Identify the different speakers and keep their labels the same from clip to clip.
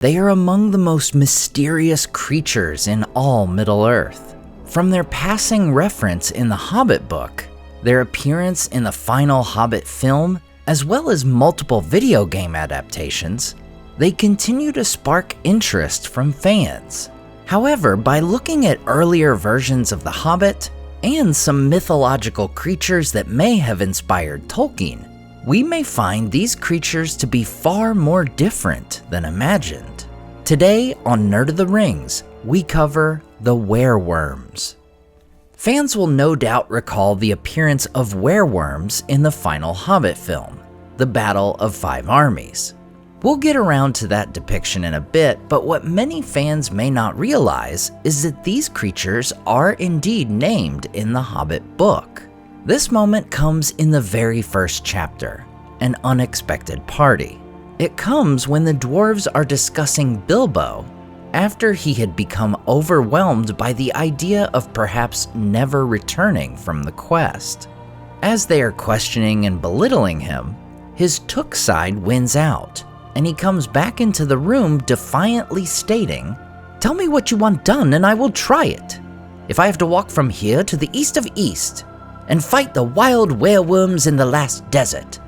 Speaker 1: They are among the most mysterious creatures in all Middle-earth. From their passing reference in the Hobbit book, their appearance in the final Hobbit film, as well as multiple video game adaptations, they continue to spark interest from fans. However, by looking at earlier versions of The Hobbit and some mythological creatures that may have inspired Tolkien, we may find these creatures to be far more different than imagined. Today on Nerd of the Rings, we cover the Wereworms. Fans will no doubt recall the appearance of Wereworms in the final Hobbit film, The Battle of Five Armies. We'll get around to that depiction in a bit, but what many fans may not realize is that these creatures are indeed named in the Hobbit book. This moment comes in the very first chapter, An Unexpected Party. It comes when the dwarves are discussing Bilbo after he had become overwhelmed by the idea of perhaps never returning from the quest. As they are questioning and belittling him, his Took side wins out, and he comes back into the room defiantly stating, "Tell me what you want done and I will try it. If I have to walk from here to the east of East and fight the wild wereworms in the last desert."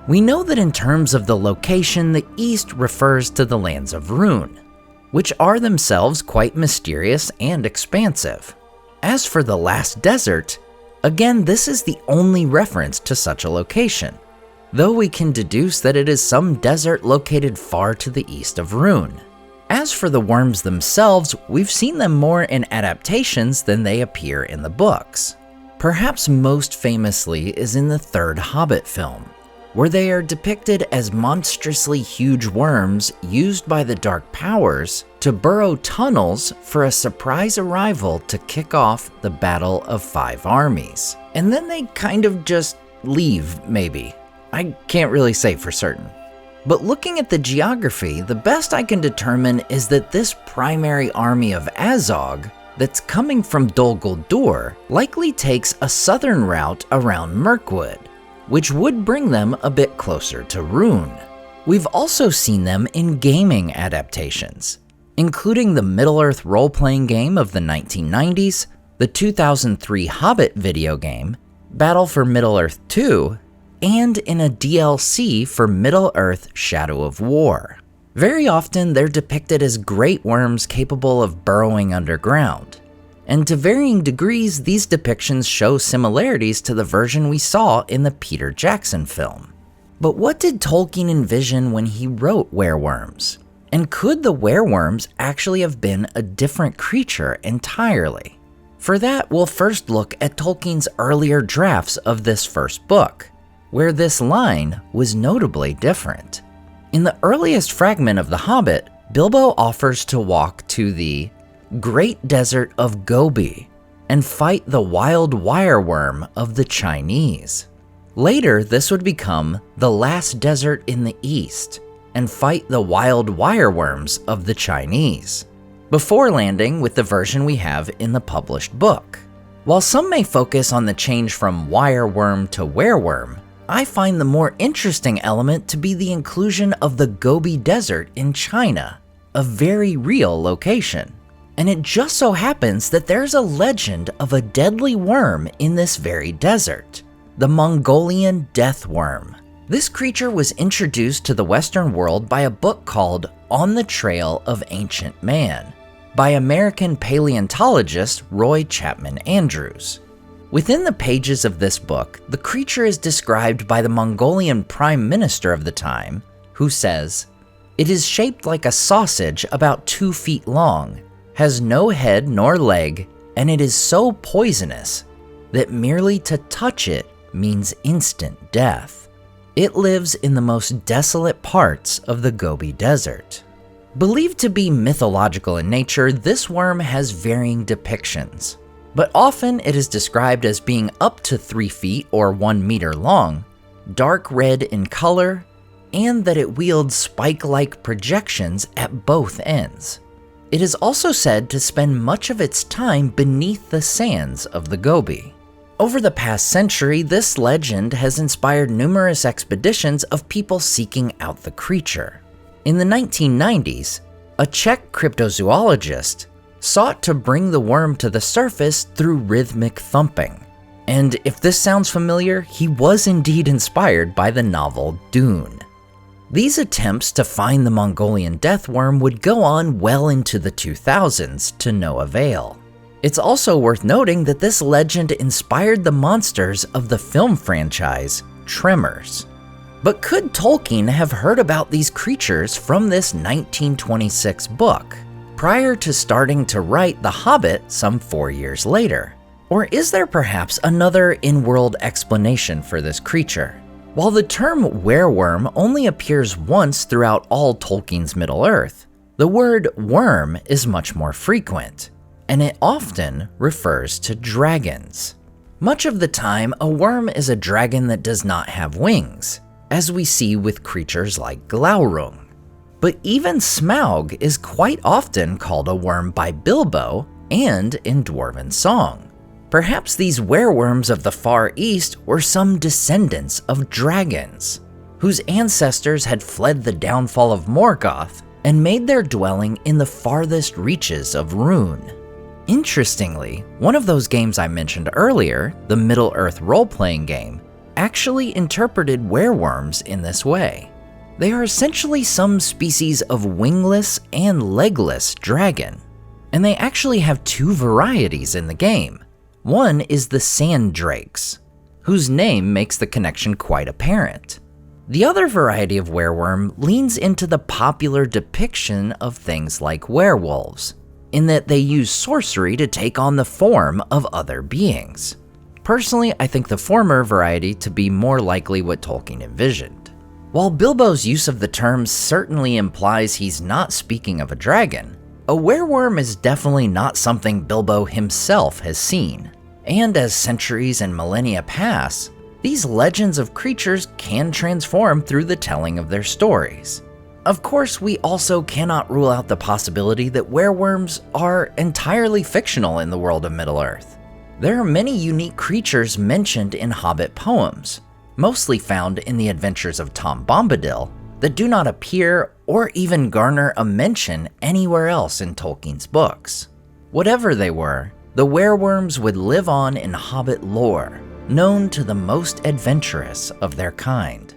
Speaker 1: We know that in terms of the location, the East refers to the lands of Rhûn, which are themselves quite mysterious and expansive. As for the last desert, again, this is the only reference to such a location, though we can deduce that it is some desert located far to the east of Rhûn. As for the worms themselves, we've seen them more in adaptations than they appear in the books. Perhaps most famously is in the third Hobbit film, where they are depicted as monstrously huge worms used by the Dark Powers to burrow tunnels for a surprise arrival to kick off the Battle of Five Armies. And then they kind of just leave, maybe. I can't really say for certain. But looking at the geography, the best I can determine is that this primary army of Azog that's coming from Dol Guldur likely takes a southern route around Mirkwood, which would bring them a bit closer to Rhûn. We've also seen them in gaming adaptations, including the Middle-earth role-playing game of the 1990s, the 2003 Hobbit video game, Battle for Middle-earth 2, and in a DLC for Middle-earth Shadow of War. Very often, they're depicted as great worms capable of burrowing underground, and to varying degrees, these depictions show similarities to the version we saw in the Peter Jackson film. But what did Tolkien envision when he wrote Wereworms? And could the Wereworms actually have been a different creature entirely? For that, we'll first look at Tolkien's earlier drafts of this first book, where this line was notably different. In the earliest fragment of The Hobbit, Bilbo offers to walk to the Great Desert of Gobi and fight the wild wire-wyrm of the Chinese. Later, this would become the Last Desert in the East and fight the wild wire-wyrms of the Chinese, before landing with the version we have in the published book. While some may focus on the change from wire-wyrm to were-wyrm, I find the more interesting element to be the inclusion of the Gobi Desert in China, a very real location. And it just so happens that there's a legend of a deadly worm in this very desert, the Mongolian death worm. This creature was introduced to the Western world by a book called On the Trail of Ancient Man by American paleontologist Roy Chapman Andrews. Within the pages of this book, the creature is described by the Mongolian prime minister of the time, who says, "It is shaped like a sausage about 2 feet long, has no head nor leg, and it is so poisonous that merely to touch it means instant death. It lives in the most desolate parts of the Gobi Desert." Believed to be mythological in nature, this worm has varying depictions, but often it is described as being up to 3 feet or 1 meter long, dark red in color, and that it wields spike-like projections at both ends. It is also said to spend much of its time beneath the sands of the Gobi. Over the past century, this legend has inspired numerous expeditions of people seeking out the creature. In the 1990s, a Czech cryptozoologist, sought to bring the worm to the surface through rhythmic thumping. And if this sounds familiar, he was indeed inspired by the novel Dune. These attempts to find the Mongolian death worm would go on well into the 2000s to no avail. It's also worth noting that this legend inspired the monsters of the film franchise Tremors. But could Tolkien have heard about these creatures from this 1926 book, prior to starting to write The Hobbit some 4 years later? Or is there perhaps another in-world explanation for this creature? While the term Were-wyrm only appears once throughout all Tolkien's Middle-earth, the word worm is much more frequent, and it often refers to dragons. Much of the time, a worm is a dragon that does not have wings, as we see with creatures like Glaurung. But even Smaug is quite often called a worm by Bilbo and in Dwarven song. Perhaps these werewolves of the Far East were some descendants of dragons, whose ancestors had fled the downfall of Morgoth and made their dwelling in the farthest reaches of Rhûn. Interestingly, one of those games I mentioned earlier, the Middle-earth role-playing game, actually interpreted wereworms in this way. They are essentially some species of wingless and legless dragon, and they actually have two varieties in the game. One is the sand drakes, whose name makes the connection quite apparent. The other variety of wereworm leans into the popular depiction of things like werewolves, in that they use sorcery to take on the form of other beings. Personally, I think the former variety to be more likely what Tolkien envisioned. While Bilbo's use of the term certainly implies he's not speaking of a dragon, a wereworm is definitely not something Bilbo himself has seen. And as centuries and millennia pass, these legends of creatures can transform through the telling of their stories. Of course, we also cannot rule out the possibility that wereworms are entirely fictional in the world of Middle-earth. There are many unique creatures mentioned in Hobbit poems, mostly found in the adventures of Tom Bombadil, that do not appear or even garner a mention anywhere else in Tolkien's books. Whatever they were, the wereworms would live on in Hobbit lore, known to the most adventurous of their kind.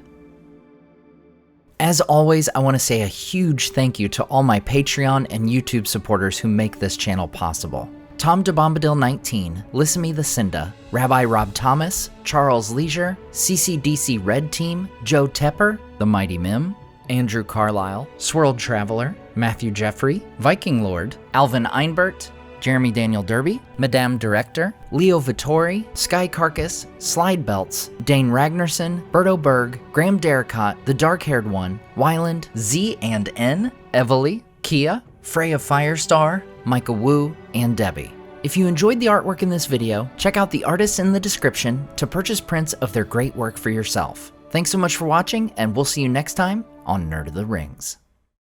Speaker 1: As always, I want to say a huge thank you to all my Patreon and YouTube supporters who make this channel possible. Tom DeBombadil 19, Lissamy the Cinda, Rabbi Rob Thomas, Charles Leisure, CCDC Red Team, Joe Tepper, The Mighty Mim, Andrew Carlisle, Swirled Traveler, Matthew Jeffrey, Viking Lord, Alvin Einbert, Jeremy Daniel Derby, Madame Director, Leo Vittori, Sky Carcass, Slide Belts, Dane Ragnarsson, Berto Berg, Graham Derricott, The Dark-Haired One, Wyland, Z and N, Evely, Kia, Freya Firestar, Micah Wu, and Debbie. If you enjoyed the artwork in this video, check out the artists in the description to purchase prints of their great work for yourself. Thanks so much for watching, and we'll see you next time on Nerd of the Rings.